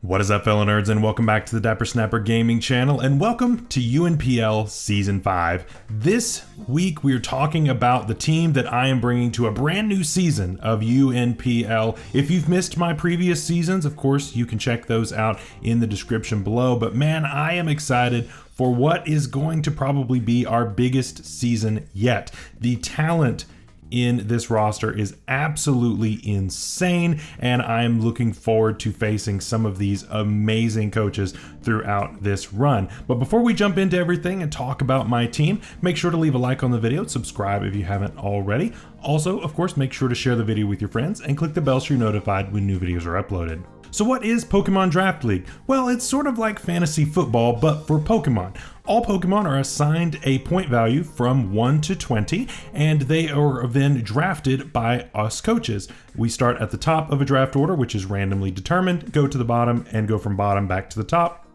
What is up, fellow nerds, and welcome back to the Dapper Snapper Gaming channel, and welcome to UNPL Season 5. This week, we're talking about the team that I am bringing to a brand new season of UNPL. If you've missed my previous seasons, of course, you can check those out in the description below, but man, I am excited for what is going to probably be our biggest season yet. The talent in this roster is absolutely insane, and I'm looking forward to facing some of these amazing coaches throughout this run. But before we jump into everything and talk about my team, make sure to leave a like on the video, subscribe if you haven't already. Also, of course, make sure to share the video with your friends and click the bell so you're notified when new videos are uploaded. So what is Pokemon Draft League? Well, it's sort of like fantasy football, but for Pokemon. All Pokemon are assigned a point value from 1 to 20, and they are then drafted by us coaches. We start at the top of a draft order, which is randomly determined, go to the bottom, and go from bottom back to the top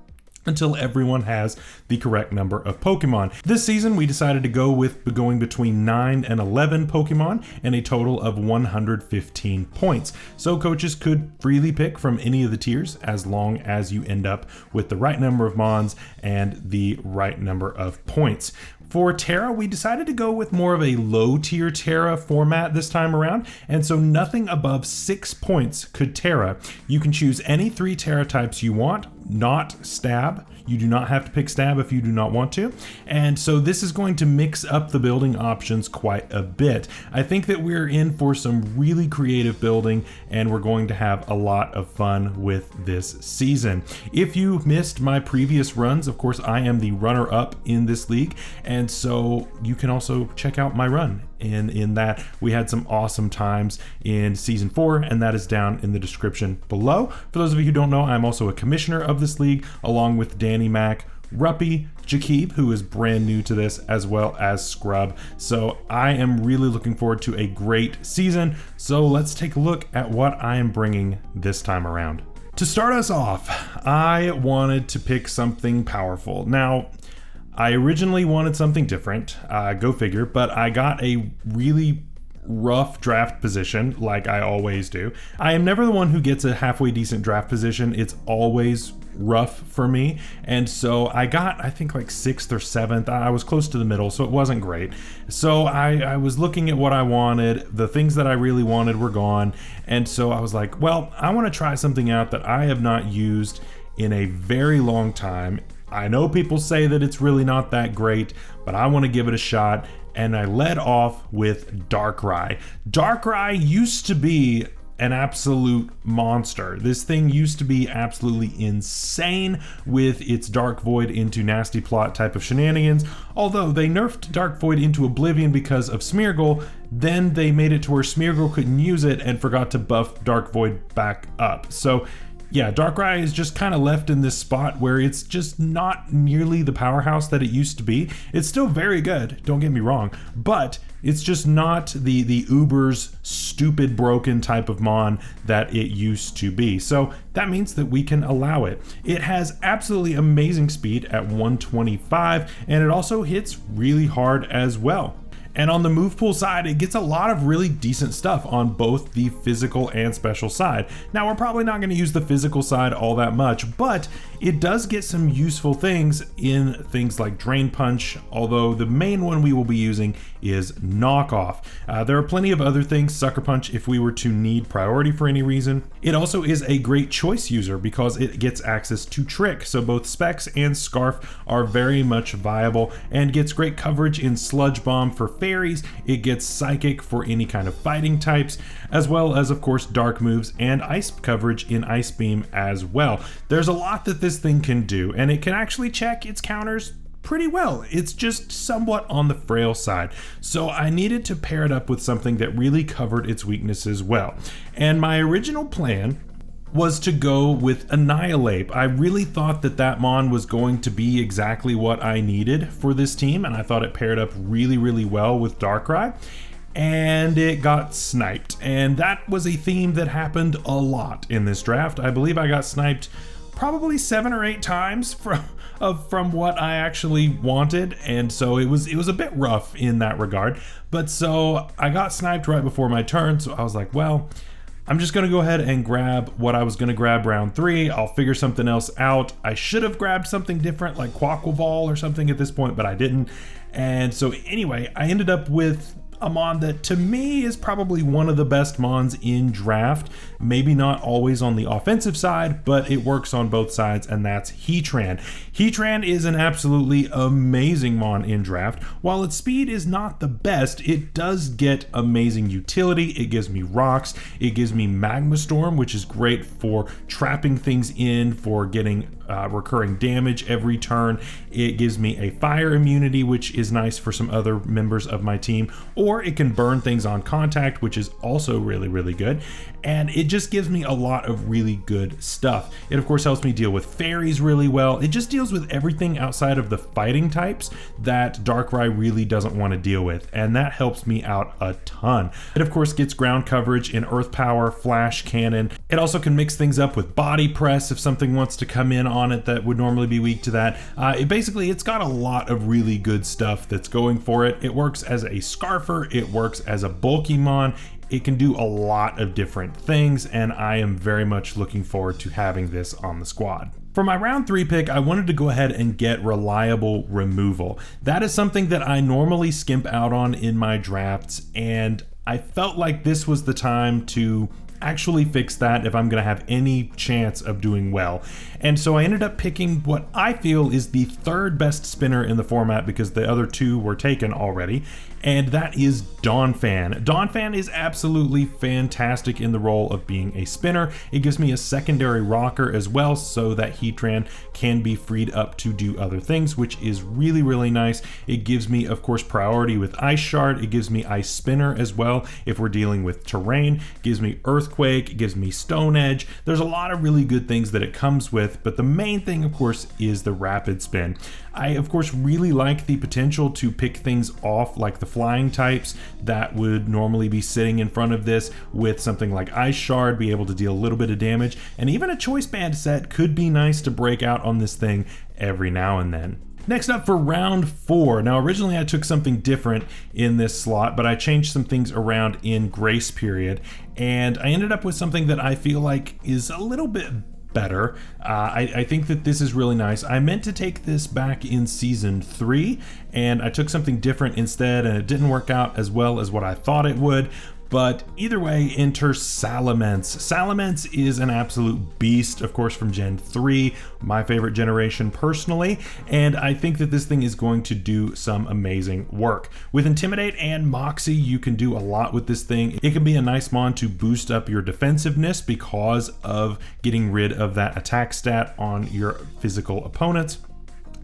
until everyone has the correct number of Pokemon. This season, we decided to go with going between 9 and 11 Pokemon and a total of 115 points. So coaches could freely pick from any of the tiers as long as you end up with the right number of Mons and the right number of points. For Terra, we decided to go with more of a low tier Terra format this time around, and so nothing above 6 points could Terra. You can choose any 3 Terra types you want, not Stab. You do not have to pick Stab if you do not want to. And so this is going to mix up the building options quite a bit. I think that we're in for some really creative building, and we're going to have a lot of fun with this season. If you missed my previous runs, of course, I am the runner-up in this league, and so you can also check out my run. In that, we had some awesome times in Season 4, and that is down in the description below. For those of you who don't know, I'm also a commissioner of this league, along with Danny Mac, Ruppy, Jakib, who is brand new to this, as well as Scrub. So I am really looking forward to a great season. So let's take a look at what I am bringing this time around. To start us off, I wanted to pick something powerful. Now, I originally wanted something different, go figure, but I got a really rough draft position like I always do. I am never the one who gets a halfway decent draft position. It's always rough for me, and so I got, I think, like 6th or 7th. I was close to the middle, so it wasn't great. So I was looking at what I wanted. The things that I really wanted were gone, and so I was like, well, I want to try something out that I have not used in a very long time. I know people say that it's really not that great, but I want to give it a shot, and I led off with Darkrai. Darkrai used to be an absolute monster. This thing used to be absolutely insane with its Dark Void into Nasty Plot type of shenanigans. Although they nerfed Dark Void into Oblivion because of Smeargle, then they made it to where Smeargle couldn't use it and forgot to buff Dark Void back up. So yeah, Darkrai is just kind of left in this spot where it's just not nearly the powerhouse that it used to be. It's still very good, don't get me wrong, but it's just not the Uber's stupid broken type of Mon that it used to be. So that means that we can allow it. It has absolutely amazing speed at 125, and it also hits really hard as well. And on the move pool side, it gets a lot of really decent stuff on both the physical and special side. Now, we're probably not going to use the physical side all that much, but it does get some useful things in things like Drain Punch, although the main one we will be using is Knockoff. There are plenty of other things, Sucker Punch if we were to need priority for any reason. It also is a great choice user because it gets access to Trick, so both Specs and Scarf are very much viable, and gets great coverage in Sludge Bomb for fairies. It gets Psychic for any kind of fighting types, as well as, of course, dark moves and ice coverage in Ice Beam as well. There's a lot that this thing can do, and it can actually check its counters pretty well. It's just somewhat on the frail side. So I needed to pair it up with something that really covered its weaknesses well. And my original plan was to go with Annihilate. I really thought that that Mon was going to be exactly what I needed for this team, and I thought it paired up really, really well with Darkrai. And it got sniped. And that was a theme that happened a lot in this draft. I believe I got sniped probably 7 or 8 times from what I actually wanted, and so it was a bit rough in that regard. But so I got sniped right before my turn, so I was like, well, I'm just going to go ahead and grab what I was going to grab round 3. I'll figure something else out. I should have grabbed something different like Quaquaval or something at this point, but I didn't. And so anyway, I ended up with a mon that to me is probably one of the best mons in draft. Maybe not always on the offensive side, but it works on both sides, and that's Heatran. Heatran is an absolutely amazing mon in draft. While its speed is not the best, it does get amazing utility. It gives me rocks, it gives me Magma Storm, which is great for trapping things in, for getting recurring damage every turn. It gives me a fire immunity, which is nice for some other members of my team, or it can burn things on contact, which is also really, really good. And it just gives me a lot of really good stuff. It of course helps me deal with fairies really well. It just deals with everything outside of the fighting types that Darkrai really doesn't want to deal with, and that helps me out a ton. It of course gets ground coverage in Earth Power, Flash Cannon. It also can mix things up with Body Press if something wants to come in on it that would normally be weak to that. It's got a lot of really good stuff that's going for it. It works as a Scarfer, it works as a bulky mon. It can do a lot of different things, and I am very much looking forward to having this on the squad. For my round 3 pick, I wanted to go ahead and get reliable removal. That is something that I normally skimp out on in my drafts, and I felt like this was the time to actually fix that if I'm going to have any chance of doing well. And so I ended up picking what I feel is the 3rd best spinner in the format, because the other 2 were taken already, and that is Donfan. Donfan is absolutely fantastic in the role of being a spinner. It gives me a secondary rocker as well, so that Heatran can be freed up to do other things, which is really, really nice. It gives me, of course, priority with Ice Shard. It gives me Ice Spinner as well if we're dealing with terrain. It gives me Earthquake. It gives me Stone Edge. There's a lot of really good things that it comes with, but the main thing, of course, is the Rapid Spin. I, of course, really like the potential to pick things off like the flying types that would normally be sitting in front of this with something like Ice Shard, be able to deal a little bit of damage, and even a Choice Band set could be nice to break out on this thing every now and then. Next up for round 4. Now originally I took something different in this slot, but I changed some things around in Grace Period, and I ended up with something that I feel like is a little bit better. I think that this is really nice. I meant to take this back in season 3, and I took something different instead, and it didn't work out as well as what I thought it would. But either way, enter Salamance. Salamance is an absolute beast, of course, from Gen 3, my favorite generation personally, and I think that this thing is going to do some amazing work. With Intimidate and Moxie, you can do a lot with this thing. It can be a nice mon to boost up your defensiveness because of getting rid of that attack stat on your physical opponents.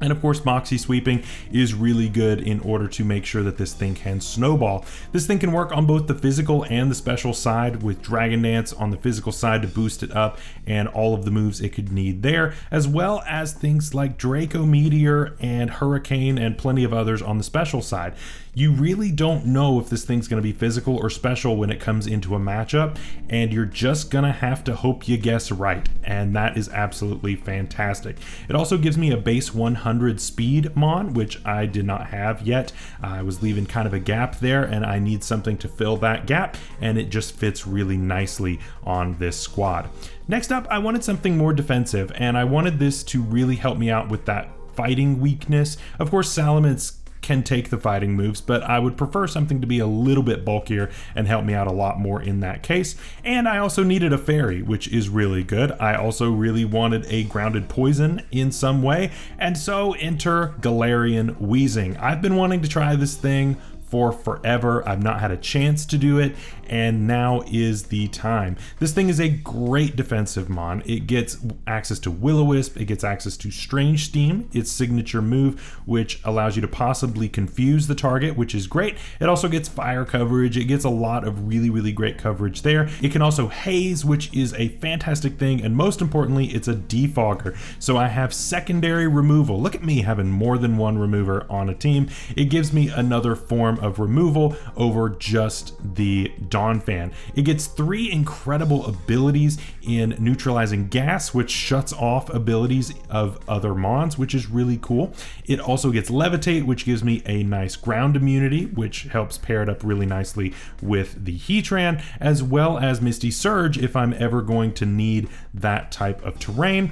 And of course, Moxie Sweeping is really good in order to make sure that this thing can snowball. This thing can work on both the physical and the special side, with Dragon Dance on the physical side to boost it up and all of the moves it could need there, as well as things like Draco Meteor and Hurricane and plenty of others on the special side. You really don't know if this thing's going to be physical or special when it comes into a matchup, and you're just going to have to hope you guess right, and that is absolutely fantastic. It also gives me a base 100 speed mon, which I did not have yet. I was leaving kind of a gap there, and I need something to fill that gap, and it just fits really nicely on this squad. Next up, I wanted something more defensive, and I wanted this to really help me out with that fighting weakness. Of course, Salamance can take the fighting moves, but I would prefer something to be a little bit bulkier and help me out a lot more in that case. And I also needed a fairy, which is really good. I also really wanted a grounded poison in some way, and so enter Gallerian Whistling. I've been wanting to try this thing for forever. I've not had a chance to do it, and now is the time. This thing is a great defensive mon. It gets access to Will-O-Wisp, it gets access to Strange Steam, its signature move, which allows you to possibly confuse the target, which is great. It also gets fire coverage. It gets a lot of really, really great coverage there. It can also haze, which is a fantastic thing, and most importantly, it's a defogger. So I have secondary removal. Look at me having more than one remover on a team. It gives me another form form of removal over just the Donfan. It gets 3 incredible abilities in neutralizing gas, which shuts off abilities of other mons, which is really cool. It also gets levitate, which gives me a nice ground immunity, which helps pair it up really nicely with the Heatran, as well as Misty Surge if I'm ever going to need that type of terrain.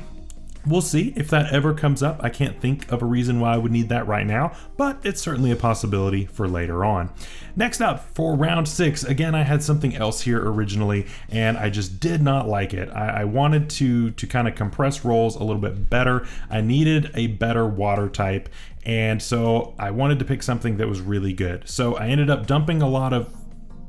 We'll see if that ever comes up. I can't think of a reason why I would need that right now, but it's certainly a possibility for later on. Next up for round 6, again, I had something else here originally, and I just did not like it. I wanted to kind of compress rolls a little bit better. I needed a better water type, and so I wanted to pick something that was really good. So I ended up dumping a lot of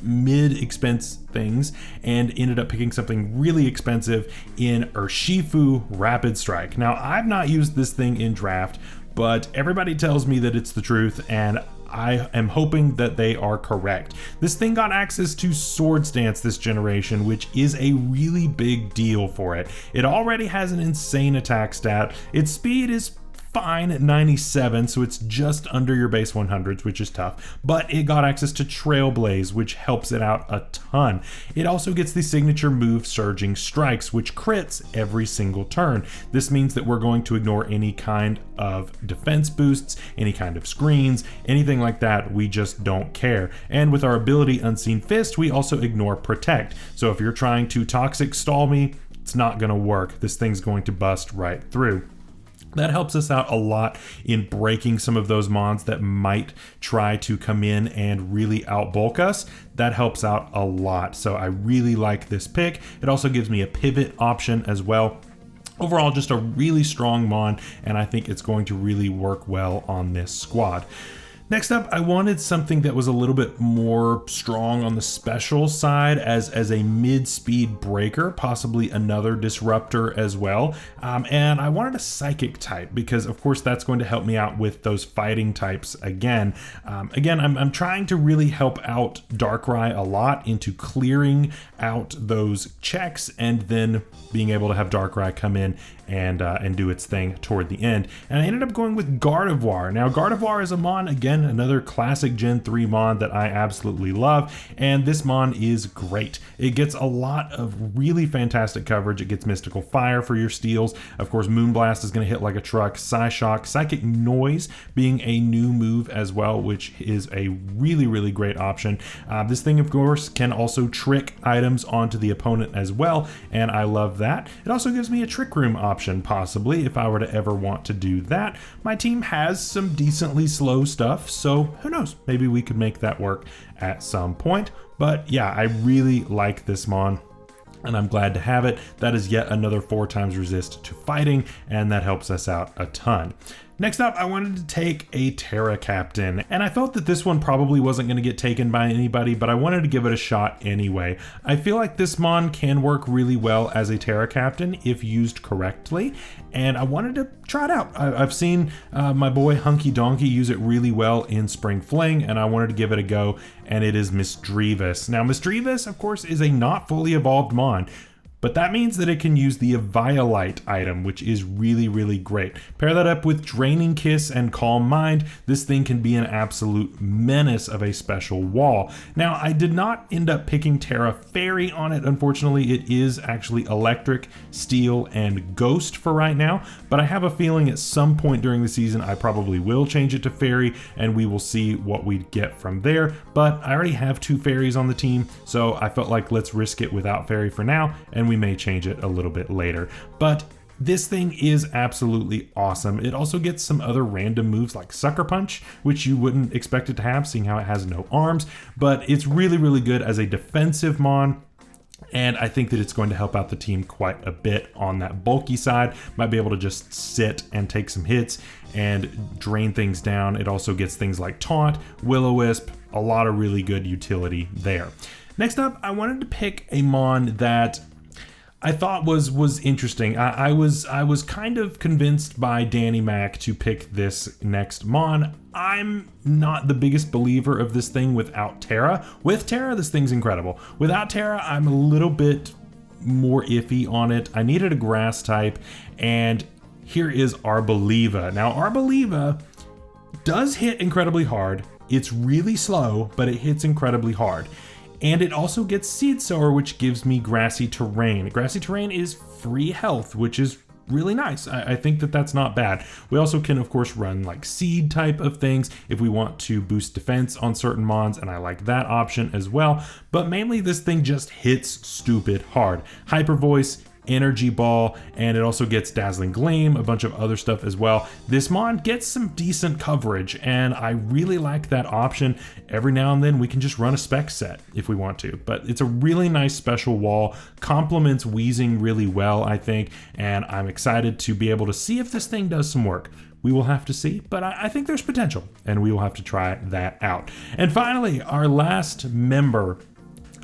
mid-expense things and ended up picking something really expensive in Shifu Rapid Strike. Now, I've not used this thing in draft, but everybody tells me that it's the truth, and I am hoping that they are correct. This thing got access to Swords Dance this generation, which is a really big deal for it. It already has an insane attack stat. Its speed is fine at 97, so it's just under your base 100s, which is tough, but it got access to Trailblaze, which helps it out a ton. It also gets the signature move Surging Strikes, which crits every single turn. This means that we're going to ignore any kind of defense boosts, any kind of screens, anything like that. We just don't care. And with our ability Unseen Fist, we also ignore Protect. So if you're trying to toxic stall me, it's not going to work. This thing's going to bust right through. That helps us out a lot in breaking some of those mons that might try to come in and really outbulk us. That helps out a lot. So I really like this pick. It also gives me a pivot option as well. Overall, just a really strong mon, and I think it's going to really work well on this squad. Next up, I wanted something that was a little bit more strong on the special side as a mid-speed breaker, possibly another disruptor as well. And I wanted a psychic type because, of course, that's going to help me out with those fighting types again. I'm trying to really help out Darkrai a lot into clearing out those checks and then being able to have Darkrai come in and do its thing toward the end. And I ended up going with Gardivoir. Now, Gardivoir is a mon, again, another classic Gen 3 mon that I absolutely love, and this mon is great. It gets a lot of really fantastic coverage. It gets Mystical Fire for your steals. Of course, Moonblast is going to hit like a truck. Psyshock, Psychic Noise being a new move as well, which is a really, really great option. This thing, of course, can also trick items onto the opponent as well, and I love that. It also gives me a Trick Room option, possibly, if I were to ever want to do that. My team has some decently slow stuff, so who knows, maybe we could make that work at some point. But yeah, I really like this mon, and I'm glad to have it. That is yet another 4 times resist to fighting, and that helps us out a ton. Next up, I wanted to take a Terra Captain, and I felt that this one probably wasn't going to get taken by anybody, but I wanted to give it a shot anyway. I feel like this mon can work really well as a Terra Captain if used correctly, and I wanted to try it out. I've seen my boy Hunky Donkey use it really well in Spring Fling, and I wanted to give it a go, and it is Misdreavus. Now, Misdreavus, of course, is a not fully evolved mon, but that means that it can use the Eviolite item, which is really, really great. Pair that up with Draining Kiss and Calm Mind. This thing can be an absolute menace of a special wall. Now, I did not end up picking Terra Fairy on it. Unfortunately, it is actually Electric, Steel, and Ghost for right now, but I have a feeling at some point during the season, I probably will change it to Fairy, and we will see what we get from there. But I already have 2 Fairies on the team, so I felt like let's risk it without Fairy for now, and we may change it a little bit later. But this thing is absolutely awesome. It also gets some other random moves like Sucker Punch, which you wouldn't expect it to have, seeing how it has no arms, but it's really, really good as a defensive mon. And I think that it's going to help out the team quite a bit on that bulky side. Might be able to just sit and take some hits and drain things down. It also gets things like Taunt, Will-O-Wisp, a lot of really good utility there. Next up, I wanted to pick a mon that I thought was interesting. I was kind of convinced by Danny Mac to pick this next mon. I'm not the biggest believer of this thing without Terra. With Terra, this thing's incredible. Without Terra, I'm a little bit more iffy on it. I needed a grass type, and here is Arbaliva. Now, Arbaliva does hit incredibly hard, It's really slow, but it hits incredibly hard. And it also gets Seed Sower, which gives me Grassy Terrain. Grassy Terrain is free health, which is really nice. I think that that's not bad. We also can, of course, run like seed type of things if we want to boost defense on certain mons, and I like that option as well. But mainly this thing just hits stupid hard. Hyper Voice, Energy Ball, and it also gets Dazzling Gleam, a bunch of other stuff as well. This mon gets some decent coverage, and I really like that option. Every now and then we can just run a spec set if we want to, but it's a really nice special wall, complements Wheezing really well, I think, and I'm excited to be able to see if this thing does some work. We will have to see, but I think there's potential, and we will have to try that out. And finally, our last member.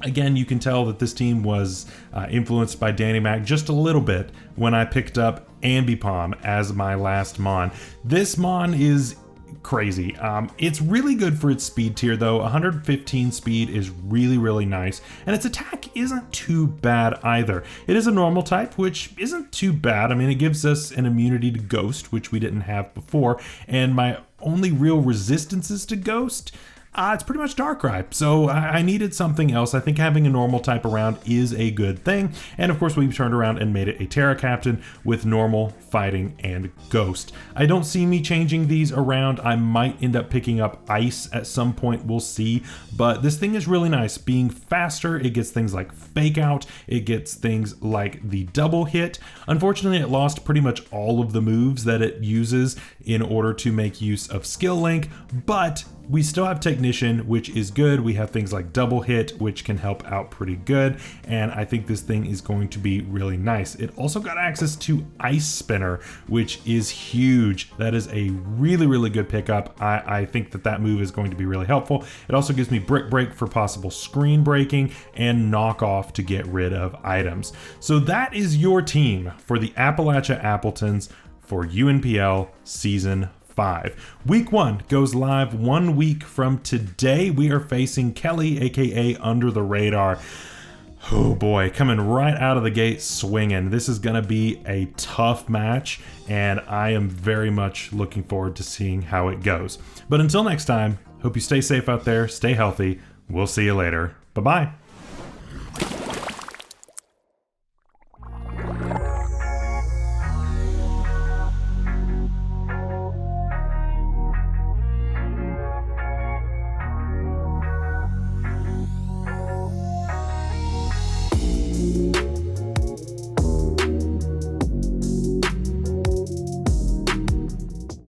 Again, you can tell that this team was influenced by Danny Mac just a little bit when I picked up Ambipom as my last mon. This mon is crazy. It's really good for its speed tier though. 115 speed is really, really nice, and its attack isn't too bad either. It is a normal type, which isn't too bad. I mean, it gives us an immunity to Ghost, which we didn't have before, and my only real resistances to Ghost, it's pretty much Darkrai, so I needed something else. I think having a normal type around is a good thing, and of course we've turned around and made it a Terra Captain with normal, fighting, and Ghost. I don't see me changing these around. I might end up picking up Ice at some point, we'll see, but this thing is really nice. Being faster, it gets things like Fake Out, it gets things like the double hit. Unfortunately, it lost pretty much all of the moves that it uses in order to make use of Skill Link, but we still have Technician, which is good. We have things like Double Hit, which can help out pretty good, and I think this thing is going to be really nice. It also got access to Ice Spinner, which is huge. That is a really, really good pickup. I think that that move is going to be really helpful. It also gives me Brick Break for possible screen breaking and Knock Off to get rid of items. So that is your team for the Appalachia Appletons for UNPL Season 5. Week 1 goes live 1 week from today. We are facing Kelly, aka Under the Radar. Oh boy, coming right out of the gate swinging. This is going to be a tough match, and I am very much looking forward to seeing how it goes. But until next time, hope you stay safe out there, stay healthy. We'll see you later. Bye-bye.